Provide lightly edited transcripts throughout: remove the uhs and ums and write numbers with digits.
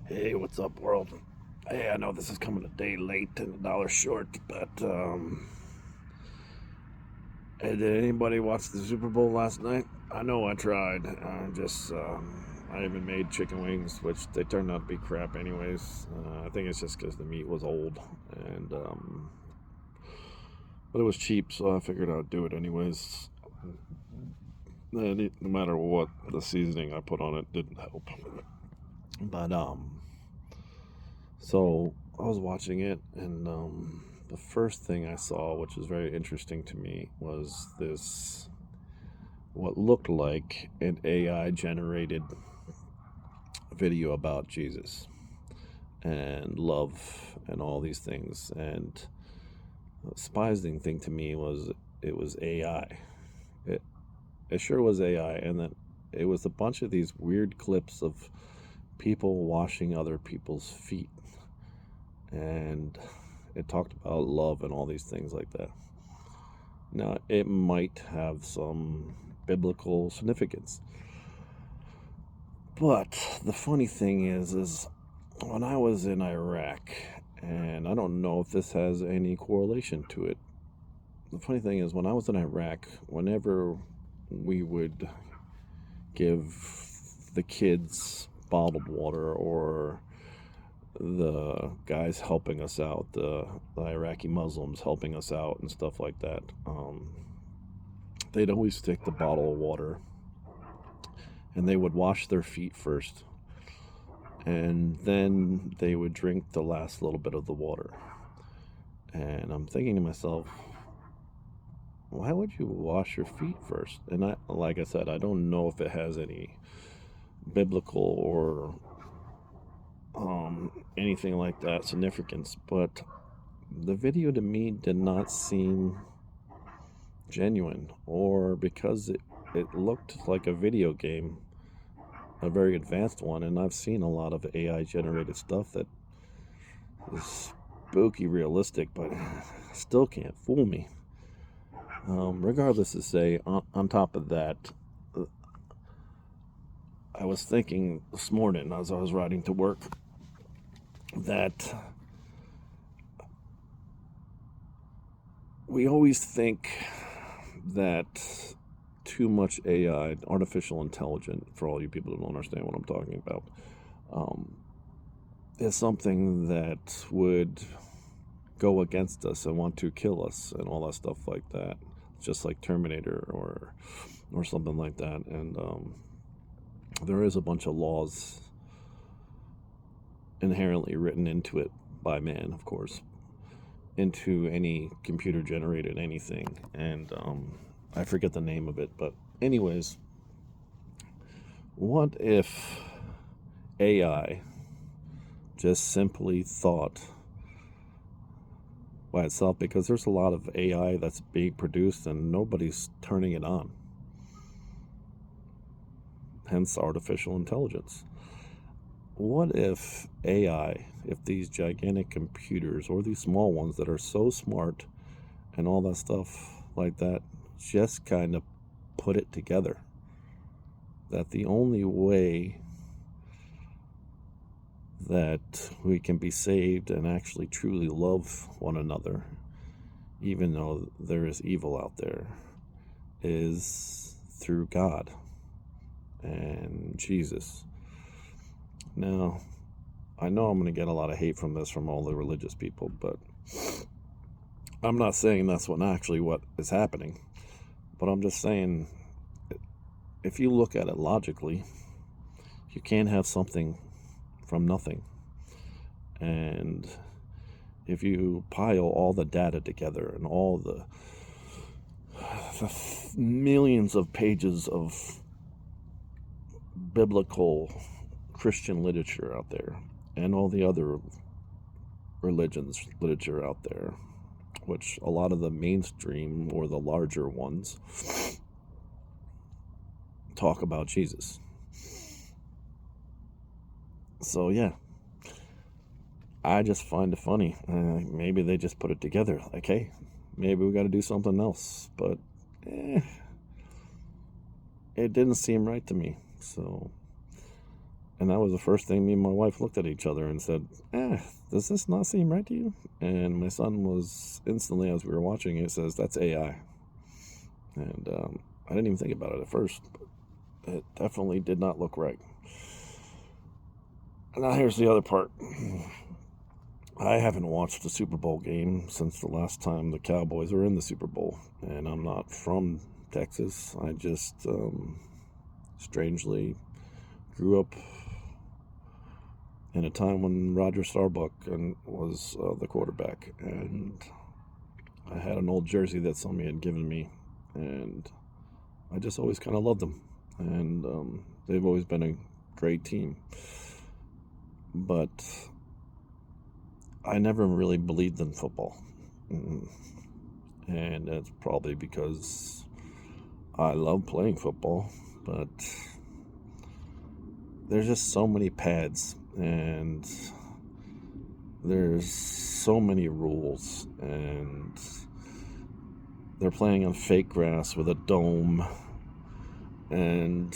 Hey, what's up, world? Hey, I know this is coming a day late and a dollar short, but hey, did anybody watch the Super Bowl last night? I know I tried. I even made chicken wings, which they turned out to be crap, anyways. I think it's just because the meat was old, and but it was cheap, so I figured I'd do it anyways. No matter what the seasoning I put on it didn't help. But So I was watching it, and the first thing I saw, which was very interesting to me, was this what looked like an AI generated video about Jesus and love and all these things. And the surprising thing to me was it was AI. It, it sure was AI, and then it was a bunch of these weird clips of people washing other people's feet. And it talked about love and all these things like that. Now, it might have some biblical significance, but the funny thing is when I was in Iraq, and I don't know if this has any correlation to it. The funny thing is, when I was in Iraq, whenever we would give the kids bottled water, or the guys helping us out, the Iraqi Muslims helping us out and stuff like that, they'd always take the bottle of water and they would wash their feet first, and then they would drink the last little bit of the water. And I'm thinking to myself, why would you wash your feet first? And like I said, I don't know if it has any biblical or anything like that significance, but the video to me did not seem genuine, or because it looked like a video game, a very advanced one, and I've seen a lot of AI generated stuff that is spooky realistic, but still can't fool me. Regardless to say, on top of that, I was thinking this morning as I was riding to work that we always think that too much AI, artificial intelligence, for all you people who don't understand what I'm talking about, is something that would go against us and want to kill us and all that stuff like that, just like Terminator or something like that. And there is a bunch of laws inherently written into it by man, of course, into any computer generated anything. And I forget the name of it, but anyways, what if AI just simply thought by itself, because there's a lot of AI that's being produced and nobody's turning it on, hence artificial intelligence. What if AI, if these gigantic computers or these small ones that are so smart and all that stuff like that, just kind of put it together that the only way that we can be saved and actually truly love one another, even though there is evil out there, is through God and Jesus. Now, I know I'm going to get a lot of hate from this from all the religious people, but I'm not saying that's what is happening. But I'm just saying, if you look at it logically, you can't have something from nothing. And if you pile all the data together and all the millions of pages of biblical Christian literature out there and all the other religions literature out there, which a lot of the mainstream or the larger ones talk about Jesus. So yeah, I just find it funny. Maybe they just put it together like, hey, maybe we got to do something else, but it didn't seem right to me. So And that was the first thing me and my wife looked at each other and said, does this not seem right to you? And my son was instantly, as we were watching it, says, that's AI. And I didn't even think about it at first, but it definitely did not look right. Now here's the other part. I haven't watched a Super Bowl game since the last time the Cowboys were in the Super Bowl. And I'm not from Texas. I just strangely grew up in a time when Roger Staubach was the quarterback. And I had an old jersey that somebody had given me. And I just always kind of loved them. And they've always been a great team. But I never really believed in football. And it's probably because I love playing football, but there's just so many pads and there's so many rules, and they're playing on fake grass with a dome, and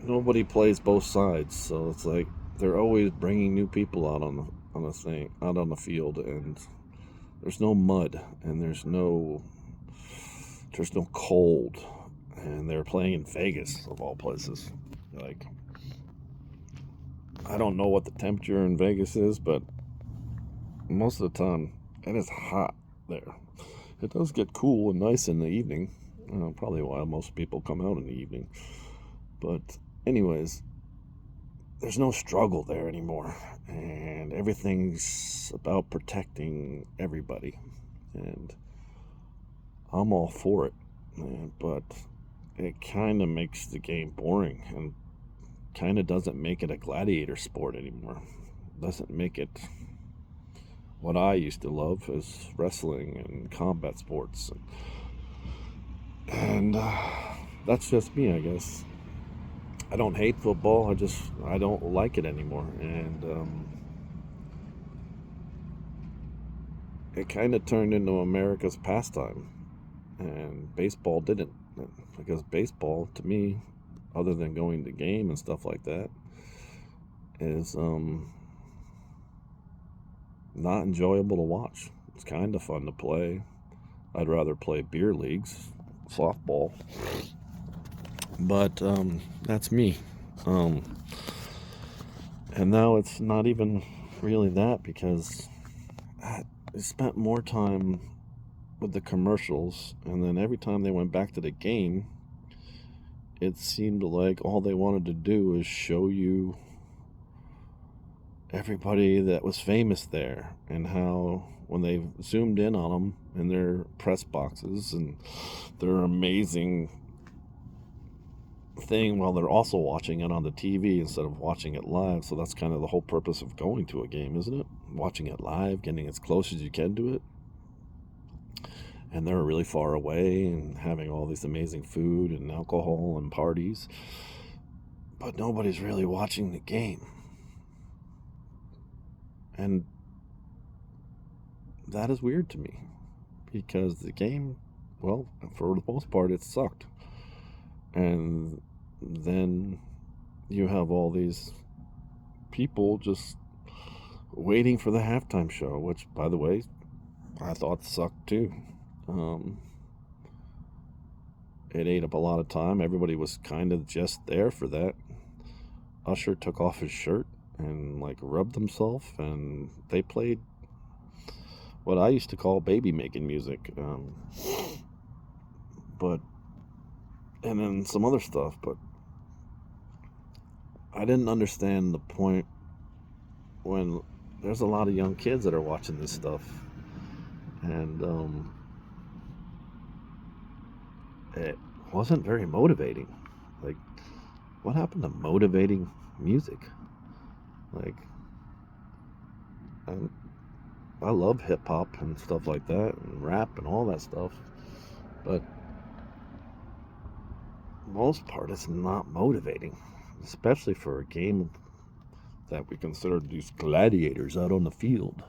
nobody plays both sides, so it's like they're always bringing new people out on the field, and there's no mud, and there's no cold, and they're playing in Vegas of all places. Like, I don't know what the temperature in Vegas is, but most of the time it is hot there. It does get cool and nice in the evening, probably why most people come out in the evening. But anyways, there's no struggle there anymore, and everything's about protecting everybody, and I'm all for it, but it kind of makes the game boring and kind of doesn't make it a gladiator sport anymore. Doesn't make it what I used to love as wrestling and combat sports, and that's just me, I guess. I don't hate football. I don't like it anymore, and it kind of turned into America's pastime, and baseball didn't, because baseball, to me, other than going to game and stuff like that, is not enjoyable to watch. It's kind of fun to play. I'd rather play beer leagues, softball, but that's me. And now it's not even really that, because I spent more time with the commercials, and then every time they went back to the game, it seemed like all they wanted to do is show you everybody that was famous there, and how when they zoomed in on them in their press boxes and their amazing thing, while they're also watching it on the TV instead of watching it live. So that's kind of the whole purpose of going to a game, isn't it? Watching it live, getting as close as you can to it. And they're really far away and having all this amazing food and alcohol and parties, but nobody's really watching the game. And that is weird to me, because the game, well, for the most part, it sucked. And then you have all these people just waiting for the halftime show, which, by the way, I thought sucked too. It ate up a lot of time. Everybody was kind of just there for that. Usher took off his shirt and rubbed himself, and they played what I used to call baby making music, but and then some other stuff. But I didn't understand the point when there's a lot of young kids that are watching this stuff, and it wasn't very motivating. Like, what happened to motivating music? I love hip hop and stuff like that, and rap and all that stuff, but most part it's not motivating, especially for a game that we consider these gladiators out on the field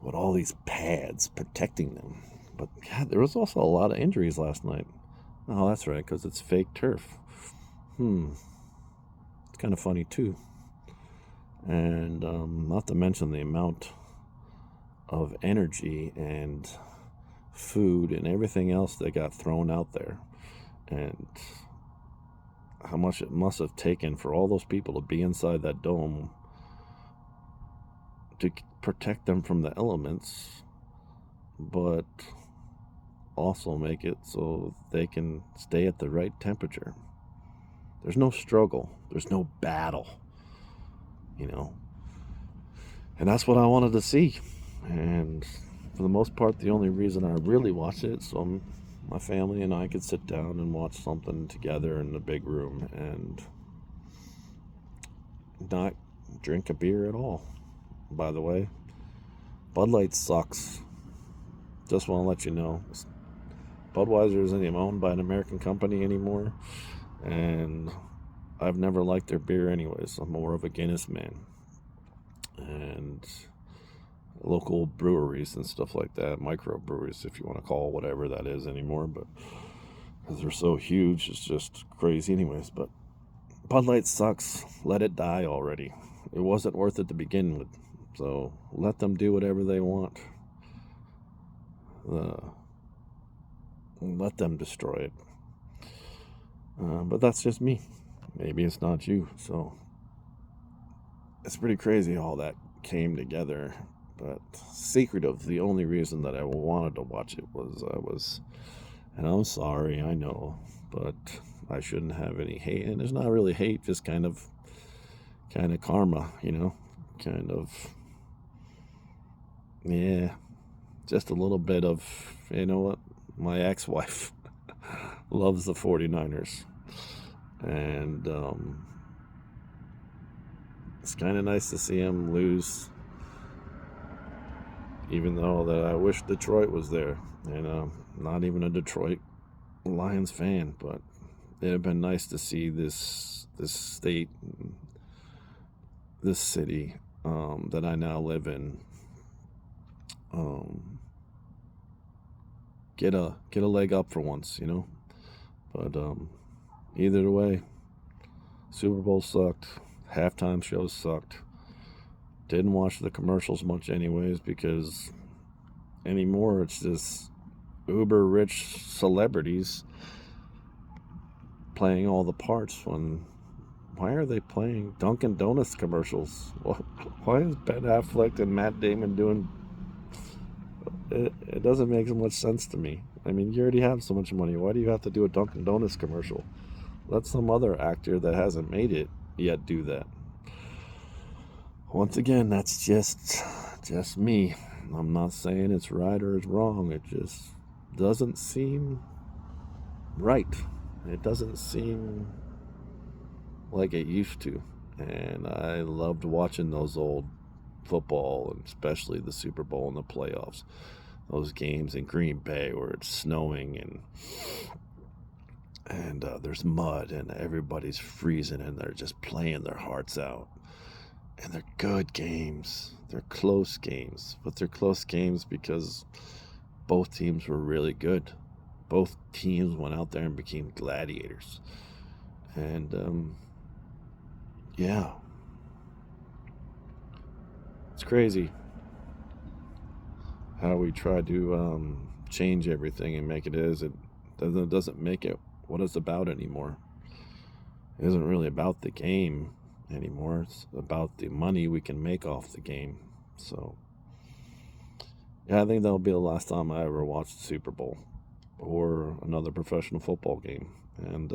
with all these pads protecting them. But God, there was also a lot of injuries last night. Oh, that's right, because it's fake turf. It's kind of funny too. And not to mention the amount of energy and food and everything else that got thrown out there, and how much it must have taken for all those people to be inside that dome to protect them from the elements, but also make it so they can stay at the right temperature. There's no struggle, there's no battle, you know. And that's what I wanted to see. And for the most part, the only reason I really watched it, so my family and I could sit down and watch something together in the big room and not drink a beer at all. By the way, Bud Light sucks. Just want to let you know. Budweiser isn't even owned by an American company anymore, and I've never liked their beer anyways. I'm more of a Guinness man. And local breweries and stuff like that, microbreweries, if you want to call whatever that is anymore, but because they're so huge, it's just crazy anyways. But Bud Light sucks. Let it die already. It wasn't worth it to begin with, so let them do whatever they want. Let them destroy it. But that's just me. Maybe it's not you. So it's pretty crazy all that came together. But secretive, the only reason that I wanted to watch it was, and I'm sorry, I know, but I shouldn't have any hate. And there's not really hate, just kind of karma, kind of, yeah, just a little bit of, you know what, my ex-wife loves the 49ers, and it's kind of nice to see him lose, even though that I wish Detroit was there. And not even a Detroit Lions fan, but it'd have been nice to see this state, this city that I now live in, get a leg up for once, But either way, Super Bowl sucked. Halftime shows sucked. Didn't watch the commercials much anyways, because anymore it's just uber rich celebrities playing all the parts. Why are they playing Dunkin' Donuts commercials? Why is Ben Affleck and Matt Damon doing it? It doesn't make so much sense to me. I mean, you already have so much money. Why do you have to do a Dunkin' Donuts commercial? Let some other actor that hasn't made it yet do that. Once again, that's just me. I'm not saying it's right or it's wrong. It just doesn't seem right. It doesn't seem like it used to. And I loved watching those old football, and especially the Super Bowl and the playoffs. Those games in Green Bay where it's snowing and there's mud and everybody's freezing and they're just playing their hearts out. And they're good games. They're close games. But they're close games because both teams were really good. Both teams went out there and became gladiators. And, yeah. It's crazy how we try to change everything and make it as it doesn't make it what it's about anymore. It isn't really about the game anymore. It's about the money we can make off the game. So yeah, I think that'll be the last time I ever watched the Super Bowl or another professional football game. And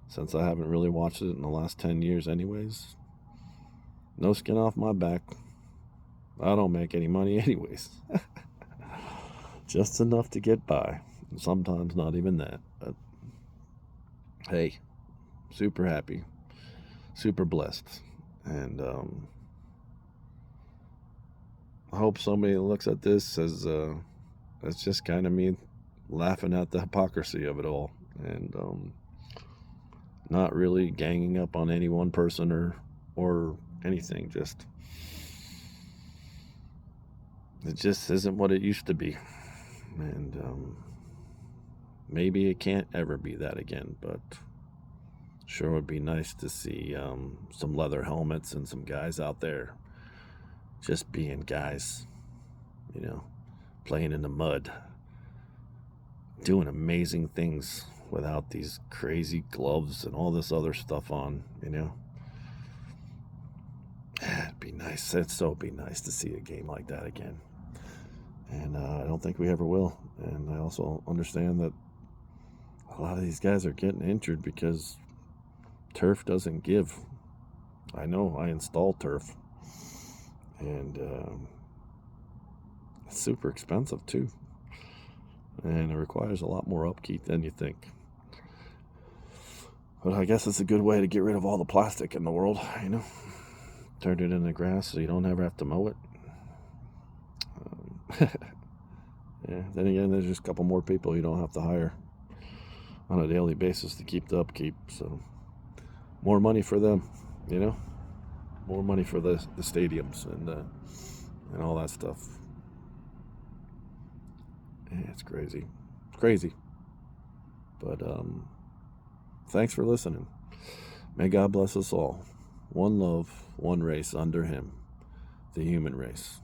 since I haven't really watched it in the last 10 years anyways, no skin off my back. I don't make any money anyways. Just enough to get by. Sometimes not even that. But hey, super happy. Super blessed. And I hope somebody looks at this as just kind of me laughing at the hypocrisy of it all, and not really ganging up on any one person or anything. Just it just isn't what it used to be, and maybe it can't ever be that again. But Sure would be nice to see some leather helmets and some guys out there just being guys, you know, playing in the mud, doing amazing things without these crazy gloves and all this other stuff on, you know. It'd be nice. It'd so be nice to see a game like that again. And I don't think we ever will. And I also understand that a lot of these guys are getting injured because turf doesn't give. I know I installed turf, and it's super expensive too, and it requires a lot more upkeep than you think. But I guess it's a good way to get rid of all the plastic in the world, you know. Turn it into grass so you don't ever have to mow it. Yeah, then again, there's just a couple more people you don't have to hire on a daily basis to keep the upkeep. So more money for them, you know, more money for the stadiums and all that stuff. Yeah, it's crazy. It's crazy. But thanks for listening. May God bless us all. One love, one race under him, the human race.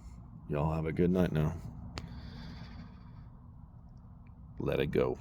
Y'all have a good night now. Let it go.